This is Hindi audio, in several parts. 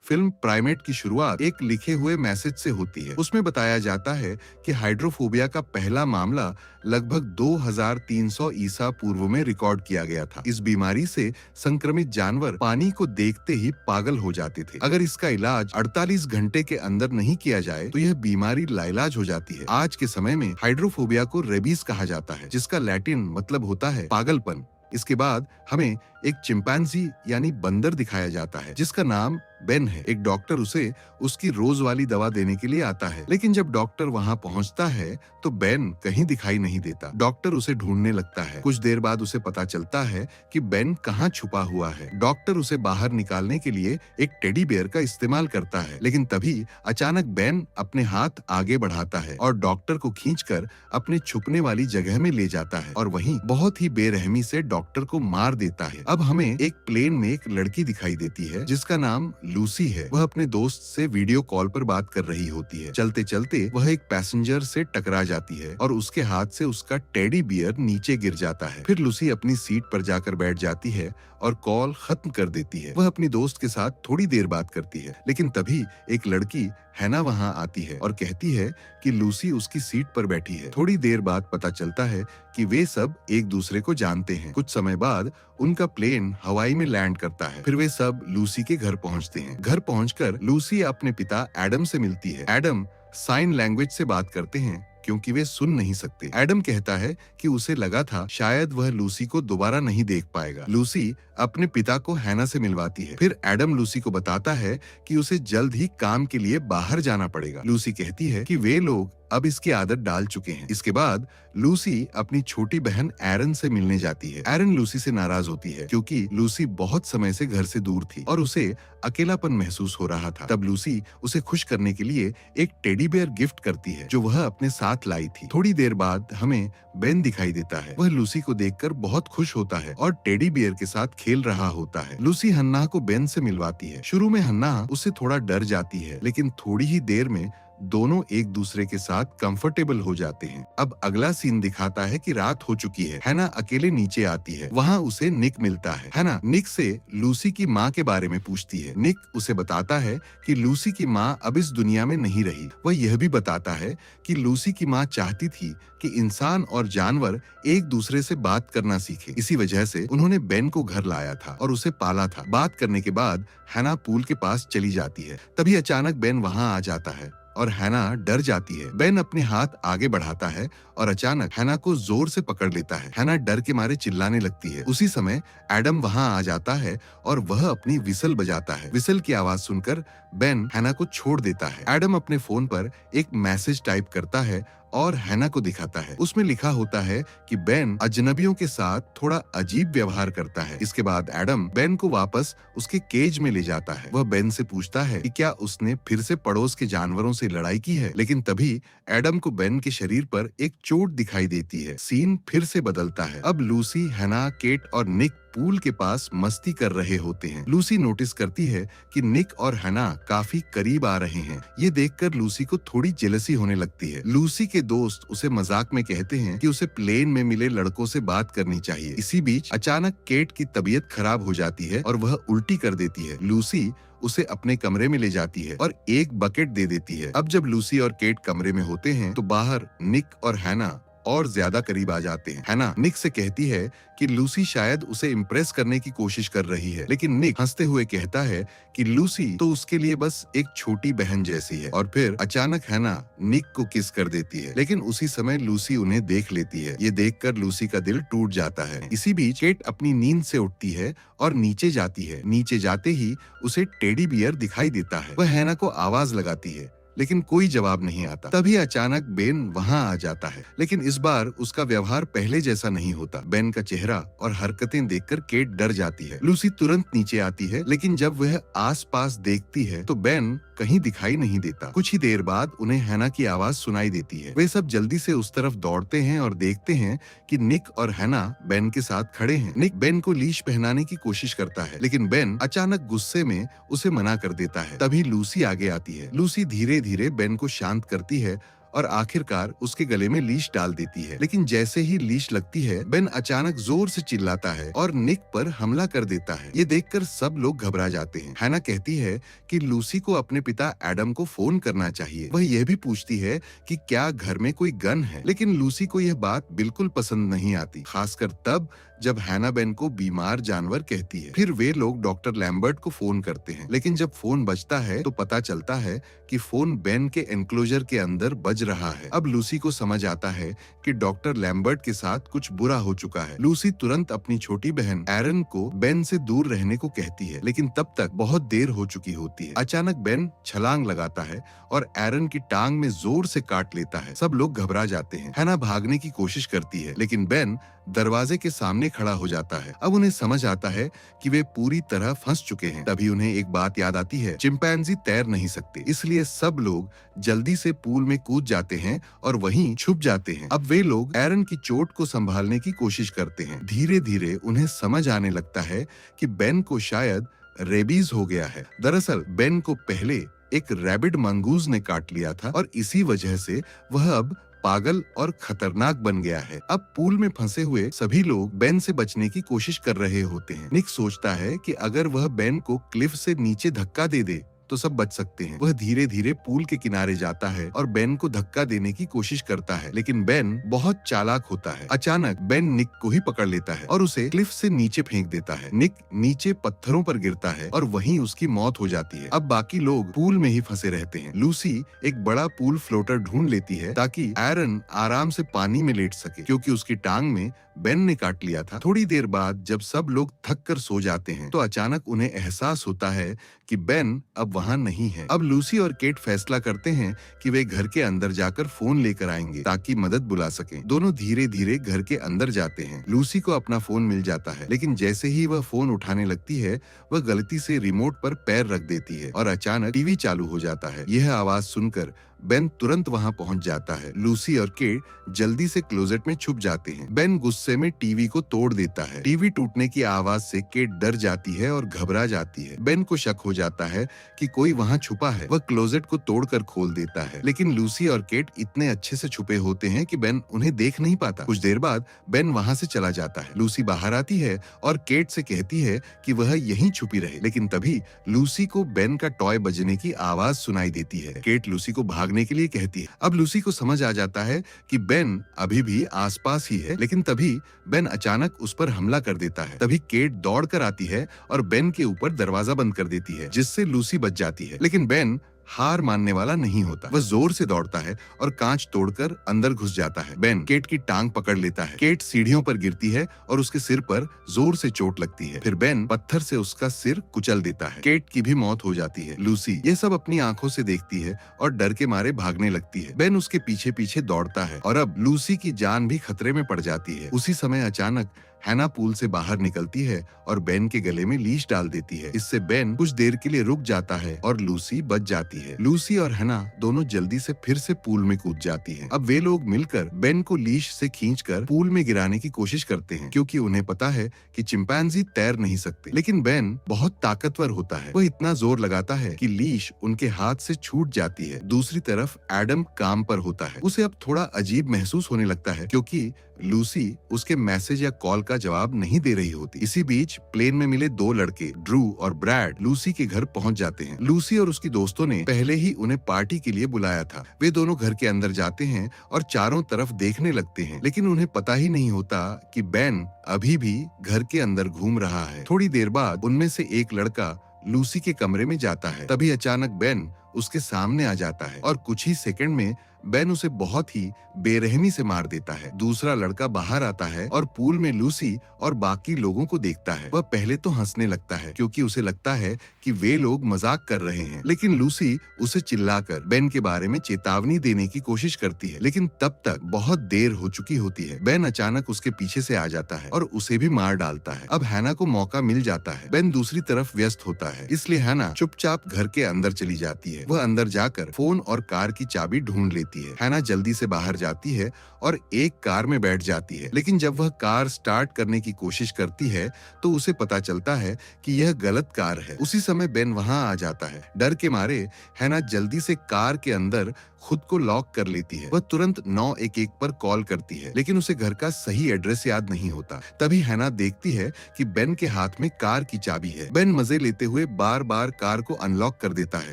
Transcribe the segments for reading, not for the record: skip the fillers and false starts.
फिल्म प्राइमेट की शुरुआत एक लिखे हुए मैसेज से होती है। उसमें बताया जाता है कि हाइड्रोफोबिया का पहला मामला लगभग 2300 ईसा पूर्व में रिकॉर्ड किया गया था। इस बीमारी से संक्रमित जानवर पानी को देखते ही पागल हो जाते थे। अगर इसका इलाज 48 घंटे के अंदर नहीं किया जाए तो यह बीमारी लाइलाज हो जाती है। आज के समय में हाइड्रोफोबिया को रेबीज कहा जाता है, जिसका लैटिन मतलब होता है पागलपन। इसके बाद हमें एक चिंपैंजी यानी बंदर दिखाया जाता है, जिसका नाम बेन है। एक डॉक्टर उसे उसकी रोज वाली दवा देने के लिए आता है, लेकिन जब डॉक्टर वहां पहुंचता है तो बेन कहीं दिखाई नहीं देता। डॉक्टर उसे ढूंढने लगता है। कुछ देर बाद उसे पता चलता है कि बेन कहाँ छुपा हुआ है। डॉक्टर उसे बाहर निकालने के लिए एक टेडी बेयर का इस्तेमाल करता है, लेकिन तभी अचानक बेन अपने हाथ आगे बढ़ाता है और डॉक्टर को खींचकर अपने छुपने वाली जगह में ले जाता है और वहीं बहुत ही बेरहमी से डॉक्टर को मार देता है। अब हमें एक प्लेन में एक लड़की दिखाई देती है जिसका नाम लूसी है। वह अपने दोस्त से वीडियो कॉल पर बात कर रही होती है। चलते चलते वह एक पैसेंजर से टकरा जाती है और उसके हाथ से उसका टेडी बियर नीचे गिर जाता है। फिर लूसी अपनी सीट पर जाकर बैठ जाती है और कॉल खत्म कर देती है। वह अपनी दोस्त के साथ थोड़ी देर बात करती है, लेकिन तभी एक लड़की हैना वहां आती है और कहती है कि लूसी उसकी सीट पर बैठी है। थोड़ी देर बाद पता चलता है कि वे सब एक दूसरे को जानते हैं। कुछ समय बाद उनका प्लेन हवाई में लैंड करता है। फिर वे सब लूसी के घर पहुंचते हैं। घर पहुंचकर लूसी अपने पिता एडम से मिलती है। एडम साइन लैंग्वेज से बात करते हैं क्योंकि वे सुन नहीं सकते। एडम कहता है कि उसे लगा था शायद वह लूसी को दोबारा नहीं देख पाएगा। लूसी अपने पिता को हैना से मिलवाती है। फिर एडम लूसी को बताता है कि उसे जल्द ही काम के लिए बाहर जाना पड़ेगा। लूसी कहती है कि वे लोग अब इसकी आदत डाल चुके हैं। इसके बाद लूसी अपनी छोटी बहन एरन से मिलने जाती है। एरन लूसी से नाराज होती है क्योंकि लूसी बहुत समय से घर से दूर थी और उसे अकेलापन महसूस हो रहा था। तब लूसी उसे खुश करने के लिए एक टेडी बेयर गिफ्ट करती है जो वह अपने साथ लाई थी। थोड़ी देर बाद हमें बेन दिखाई देता है। वह लूसी को देखकर बहुत खुश होता है और टेडी बियर के साथ खेल रहा होता है। लूसी हन्ना को बेन से मिलवाती है। शुरू में हन्ना उससे थोड़ा डर जाती है, लेकिन थोड़ी ही देर में दोनों एक दूसरे के साथ कंफर्टेबल हो जाते हैं। अब अगला सीन दिखाता है कि रात हो चुकी है। हैना अकेले नीचे आती है। वहाँ उसे निक मिलता है। हैना निक से लूसी की माँ के बारे में पूछती है। निक उसे बताता है कि लूसी की माँ अब इस दुनिया में नहीं रही। वह यह भी बताता है कि लूसी की माँ चाहती थी कि इंसान और जानवर एक दूसरे से बात करना सीखे। इसी वजह से उन्होंने बेन को घर लाया था और उसे पाला था। बात करने के बाद हैना पूल के पास चली जाती है। तभी अचानक बेन वहाँ आ जाता है और हैना डर जाती है। बेन अपने हाथ आगे बढ़ाता है और अचानक हैना को जोर से पकड़ लेता है। हैना डर के मारे चिल्लाने लगती है। उसी समय एडम वहां आ जाता है और वह अपनी विसल बजाता है। विसल की आवाज सुनकर बेन हैना को छोड़ देता है। एडम अपने फोन पर एक मैसेज टाइप करता है और हैना को दिखाता है। उसमें लिखा होता है कि बेन अजनबियों के साथ थोड़ा अजीब व्यवहार करता है। इसके बाद एडम बेन को वापस उसके केज में ले जाता है। वह बेन से पूछता है कि क्या उसने फिर से पड़ोस के जानवरों से लड़ाई की है, लेकिन तभी एडम को बेन के शरीर पर एक चोट दिखाई देती है। सीन फिर से बदलता है। अब लूसी, हैना, केट और निक पूल के पास मस्ती कर रहे होते हैं। लूसी नोटिस करती है कि निक और हैना काफी करीब आ रहे हैं। ये देखकर लूसी को थोड़ी जेलसी होने लगती है। लूसी के दोस्त उसे मजाक में कहते हैं कि उसे प्लेन में मिले लड़कों से बात करनी चाहिए। इसी बीच अचानक केट की तबीयत खराब हो जाती है और वह उल्टी कर देती है। लूसी उसे अपने कमरे में ले जाती है और एक बकेट दे देती है। अब जब लूसी और केट कमरे में होते हैं तो बाहर निक और हैना और ज्यादा करीब आ जाते हैं। हैना निक से कहती है कि लूसी शायद उसे इम्प्रेस करने की कोशिश कर रही है, लेकिन निक हंसते हुए कहता है कि लूसी तो उसके लिए बस एक छोटी बहन जैसी है। और फिर अचानक हैना निक को किस कर देती है, लेकिन उसी समय लूसी उन्हें देख लेती है। ये देखकर लूसी का दिल टूट जाता है। इसी बीच केट अपनी नींद से उठती है और नीचे जाती है। नीचे जाते ही उसे टेडी बियर दिखाई देता है। वह हैना को आवाज लगाती है, लेकिन कोई जवाब नहीं आता। तभी अचानक बेन वहां आ जाता है, लेकिन इस बार उसका व्यवहार पहले जैसा नहीं होता। बेन का चेहरा और हरकतें देखकर केट डर जाती है। लूसी तुरंत नीचे आती है, लेकिन जब वह आसपास देखती है तो बेन कहीं दिखाई नहीं देता। कुछ ही देर बाद उन्हें हैना की आवाज सुनाई देती है। वे सब जल्दी से उस तरफ दौड़ते हैं और देखते हैं कि निक और हैना बेन के साथ खड़े हैं। निक बेन को लीश पहनाने की कोशिश करता है, लेकिन बेन अचानक गुस्से में उसे मना कर देता है। तभी लूसी आगे आती है। लूसी धीरे धीरे बेन को शांत करती है और आखिरकार उसके गले में लीश डाल देती है। लेकिन जैसे ही लीश लगती है, बेन अचानक जोर से चिल्लाता है और निक पर हमला कर देता है। ये देखकर सब लोग घबरा जाते हैं। हैना कहती है कि लूसी को अपने पिता एडम को फोन करना चाहिए। वह यह भी पूछती है कि क्या घर में कोई गन है, लेकिन लूसी को यह बात बिल्कुल पसंद नहीं आती, खासकर तब जब हैना बेन को बीमार जानवर कहती है। फिर वे लोग डॉक्टर लैम्बर्ट को फोन करते हैं, लेकिन जब फोन बजता है तो पता चलता है कि फोन बेन के एनक्लोजर के अंदर बज रहा है। अब लूसी को समझ आता है कि डॉक्टर लैम्बर्ट के साथ कुछ बुरा हो चुका है। लूसी तुरंत अपनी छोटी बहन एरन को बेन से दूर रहने को कहती है, लेकिन तब तक बहुत देर हो चुकी होती है। अचानक बेन छलांग लगाता है और एरन की टांग में जोर से काट लेता है। सब लोग घबरा जाते हैं। हैना भागने की कोशिश करती है, लेकिन बेन दरवाजे के सामने खड़ा हो जाता है। अब उन्हें समझ आता है कि वे पूरी तरह फंस चुके हैं। तभी उन्हें एक बात याद आती है, चिंपैंजी तैर नहीं सकते, इसलिए सब लोग जल्दी से पूल में कूद जाते हैं और वहीं छुप जाते हैं। अब वे लोग एरन की चोट को संभालने की कोशिश करते हैं। धीरे धीरे उन्हें समझ आने लगता है कि बेन को शायद रेबीज हो गया है। दरअसल बेन को पहले एक रैबिड मंगूज ने काट लिया था और इसी वजह से वह अब पागल और खतरनाक बन गया है। अब पूल में फंसे हुए सभी लोग बेन से बचने की कोशिश कर रहे होते हैं। निक सोचता है कि अगर वह बेन को क्लिफ से नीचे धक्का दे दे तो सब बच सकते हैं। वह धीरे धीरे पूल के किनारे जाता है और बेन को धक्का देने की कोशिश करता है, लेकिन बेन बहुत चालाक होता है। अचानक बेन निक को ही पकड़ लेता है और उसे क्लिफ से नीचे फेंक देता है। निक नीचे पत्थरों पर गिरता है और वहीं उसकी मौत हो जाती है। अब बाकी लोग पूल में ही फंसे रहते हैं। लूसी एक बड़ा पूल फ्लोटर ढूंढ लेती है ताकि एरन आराम से पानी में लेट सके, क्योंकि उसकी टांग में बेन ने काट लिया था। थोड़ी देर बाद जब सब लोग थक कर सो जाते हैं तो अचानक उन्हें एहसास होता है कि बेन अब वहाँ नहीं है। अब लूसी और केट फैसला करते हैं कि वे घर के अंदर जाकर फोन लेकर आएंगे ताकि मदद बुला सकें। दोनों धीरे धीरे घर के अंदर जाते हैं। लूसी को अपना फोन मिल जाता है, लेकिन जैसे ही वह फोन उठाने लगती है, वह गलती से रिमोट पर पैर रख देती है और अचानक टीवी चालू हो जाता है। यह आवाज सुनकर बेन तुरंत वहां पहुंच जाता है। लूसी और केट जल्दी से क्लोजेट में छुप जाते हैं। बेन गुस्से में टीवी को तोड़ देता है। टीवी टूटने की आवाज से केट डर जाती है और घबरा जाती है। बेन को शक हो जाता है कि कोई वहां छुपा है। वह क्लोजेट को तोड़कर खोल देता है, लेकिन लूसी और केट इतने अच्छे से छुपे होते हैं कि बेन उन्हें देख नहीं पाता। कुछ देर बाद बेन वहां से चला जाता है। लूसी बाहर आती है और केट से कहती है कि वह यहीं छुपी रहे, लेकिन तभी लूसी को बेन का टॉय बजने की आवाज सुनाई देती है। केट लूसी को भागने के लिए कहती है। अब लूसी को समझ आ जाता है कि बेन अभी भी आसपास ही है, लेकिन तभी बेन अचानक उस पर हमला कर देता है। तभी केट दौड़ कर आती है और बेन के ऊपर दरवाजा बंद कर देती है, जिससे लूसी बच जाती है। लेकिन बेन हार मानने वाला नहीं होता। वह जोर से दौड़ता है और कांच तोड़कर अंदर घुस जाता है। बेन केट की टांग पकड़ लेता है। केट सीढ़ियों पर गिरती है और उसके सिर पर जोर से चोट लगती है। फिर बेन पत्थर से उसका सिर कुचल देता है। केट की भी मौत हो जाती है। लूसी ये सब अपनी आंखों से देखती है और डर के मारे भागने लगती है। बेन उसके पीछे पीछे दौड़ता है और अब लूसी की जान भी खतरे में पड़ जाती है। उसी समय अचानक हैना पूल से बाहर निकलती है और बेन के गले में लीश डाल देती है। इससे बेन कुछ देर के लिए रुक जाता है और लूसी बच जाती है। लूसी और हैना दोनों जल्दी से फिर से पूल में कूद जाती हैं। अब वे लोग मिलकर बेन को लीश से खींचकर पूल में गिराने की कोशिश करते हैं, क्योंकि उन्हें पता है कि चिंपैंजी तैर नहीं सकते। लेकिन बेन बहुत ताकतवर होता है। वह इतना जोर लगाता है कि लीश उनके हाथ से छूट जाती है। दूसरी तरफ एडम काम पर होता है। उसे अब थोड़ा अजीब महसूस होने लगता है, क्योंकि लूसी उसके मैसेज या कॉल का जवाब नहीं दे रही होती। इसी बीच प्लेन में मिले दो लड़के ड्रू और ब्रैड लूसी के घर पहुंच जाते हैं। लूसी और उसकी दोस्तों ने पहले ही उन्हें पार्टी के लिए बुलाया था। वे दोनों घर के अंदर जाते हैं और चारों तरफ देखने लगते हैं, लेकिन उन्हें पता ही नहीं होता कि बेन अभी भी घर के अंदर घूम रहा है। थोड़ी देर बाद उनमें से एक लड़का लूसी के कमरे में जाता है। तभी अचानक बेन उसके सामने आ जाता है और कुछ ही सेकंड में बेन उसे बहुत ही बेरहमी से मार देता है। दूसरा लड़का बाहर आता है और पूल में लूसी और बाकी लोगों को देखता है। वह पहले तो हंसने लगता है, क्योंकि उसे लगता है कि वे लोग मजाक कर रहे हैं, लेकिन लूसी उसे चिल्लाकर बेन के बारे में चेतावनी देने की कोशिश करती है, लेकिन तब तक बहुत देर हो चुकी होती है। बेन अचानक उसके पीछे से आ जाता है और उसे भी मार डालता है। अब हैना को मौका मिल जाता है। बेन दूसरी तरफ व्यस्त होता है, इसलिए हैना चुपचाप घर के अंदर चली जाती है। वह अंदर जाकर फोन और कार की चाबी ढूंढ लेती जाती है। हैना जल्दी से बाहर जाती है और एक कार में बैठ जाती है, लेकिन जब वह कार स्टार्ट करने की कोशिश करती है तो उसे पता चलता है कि यह गलत कार है। उसी समय बेन वहां आ जाता है। डर के मारे हैना जल्दी से कार के अंदर खुद को लॉक कर लेती है। वह तुरंत 911 पर कॉल करती है, लेकिन उसे घर का सही एड्रेस याद नहीं होता। तभी हैना देखती है कि बेन के हाथ में कार की चाबी है। बेन मजे लेते हुए बार बार कार को अनलॉक कर देता है।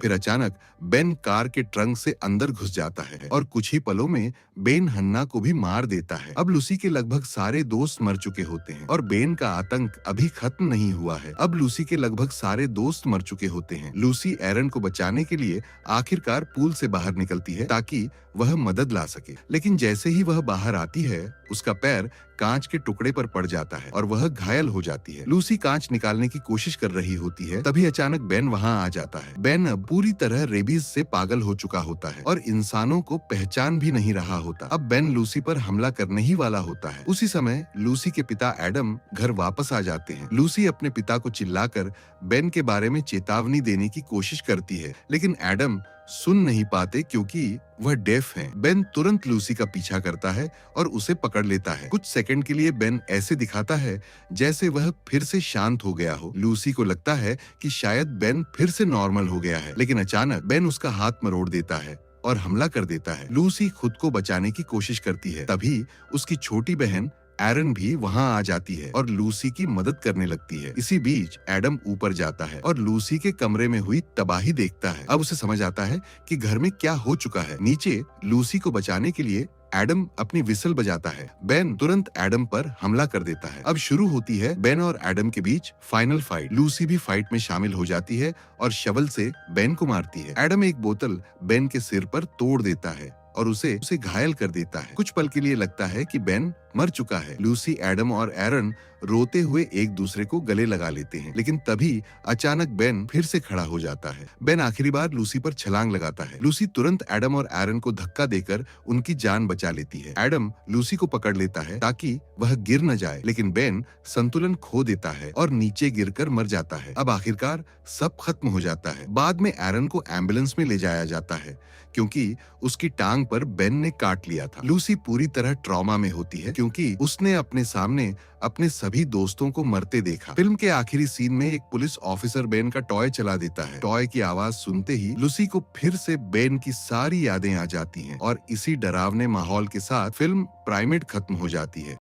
फिर अचानक बेन कार के ट्रंक से अंदर घुस जाता है और कुछ ही पलों में बेन हन्ना को भी मार देता है। अब लूसी के लगभग सारे दोस्त मर चुके होते हैं और बेन का आतंक अभी खत्म नहीं हुआ है। अब लूसी के लगभग सारे दोस्त मर चुके होते हैं। लूसी एरन को बचाने के लिए आखिरकार पूल से बाहर निकलती है ताकि वह मदद ला सके, लेकिन जैसे ही वह बाहर आती है उसका पैर कांच के टुकड़े पर पड़ जाता है और वह घायल हो जाती है। लूसी कांच निकालने की कोशिश कर रही होती है, तभी अचानक बेन वहां आ जाता है। बेन अब पूरी तरह रेबीज से पागल हो चुका होता है और इंसानों को पहचान भी नहीं रहा होता। अब बेन लूसी पर हमला करने ही वाला होता है। उसी समय लूसी के पिता एडम घर वापस आ जाते हैं। लूसी अपने पिता को चिल्लाकर बेन के बारे में चेतावनी देने की कोशिश करती है, लेकिन एडम सुन नहीं पाते क्योंकि वह डेफ हैं। बेन तुरंत लूसी का पीछा करता है और उसे पकड़ लेता है। कुछ सेकंड के लिए बेन ऐसे दिखाता है जैसे वह फिर से शांत हो गया हो। लूसी को लगता है कि शायद बेन फिर से नॉर्मल हो गया है, लेकिन अचानक बेन उसका हाथ मरोड़ देता है और हमला कर देता है। लूसी खुद को बचाने की कोशिश करती है, तभी उसकी छोटी बहन एरन भी वहां आ जाती है और लूसी की मदद करने लगती है। इसी बीच एडम ऊपर जाता है और लूसी के कमरे में हुई तबाही देखता है। अब उसे समझ आता है कि घर में क्या हो चुका है। नीचे लूसी को बचाने के लिए एडम अपनी विसल बजाता है। बेन तुरंत एडम पर हमला कर देता है। अब शुरू होती है बेन और एडम के बीच फाइनल फाइट। लूसी भी फाइट में शामिल हो जाती है और शवल से बेन को मारती है। एडम एक बोतल बेन के सिर पर तोड़ देता है और उसे घायल कर देता है। कुछ पल के लिए लगता है कि बेन मर चुका है। लूसी, एडम और एरन रोते हुए एक दूसरे को गले लगा लेते हैं, लेकिन तभी अचानक बेन फिर से खड़ा हो जाता है। बेन आखिरी बार लूसी पर छलांग लगाता है। लूसी तुरंत एडम और एरन को धक्का देकर उनकी जान बचा लेती है। एडम लूसी को पकड़ लेता है ताकि वह गिर न जाए, लेकिन बेन संतुलन खो देता है और नीचे गिरकर मर जाता है। अब आखिरकार सब खत्म हो जाता है। बाद में एरन को एम्बुलेंस में ले जाया जाता है क्योंकि उसकी टांग पर बेन ने काट लिया था। लूसी पूरी तरह ट्रॉमा में होती है क्योंकि उसने अपने सामने अपने सभी दोस्तों को मरते देखा। फिल्म के आखिरी सीन में एक पुलिस ऑफिसर बेन का टॉय चला देता है। टॉय की आवाज सुनते ही लूसी को फिर से बेन की सारी यादें आ जाती हैं और इसी डरावने माहौल के साथ फिल्म प्राइमेट खत्म हो जाती है।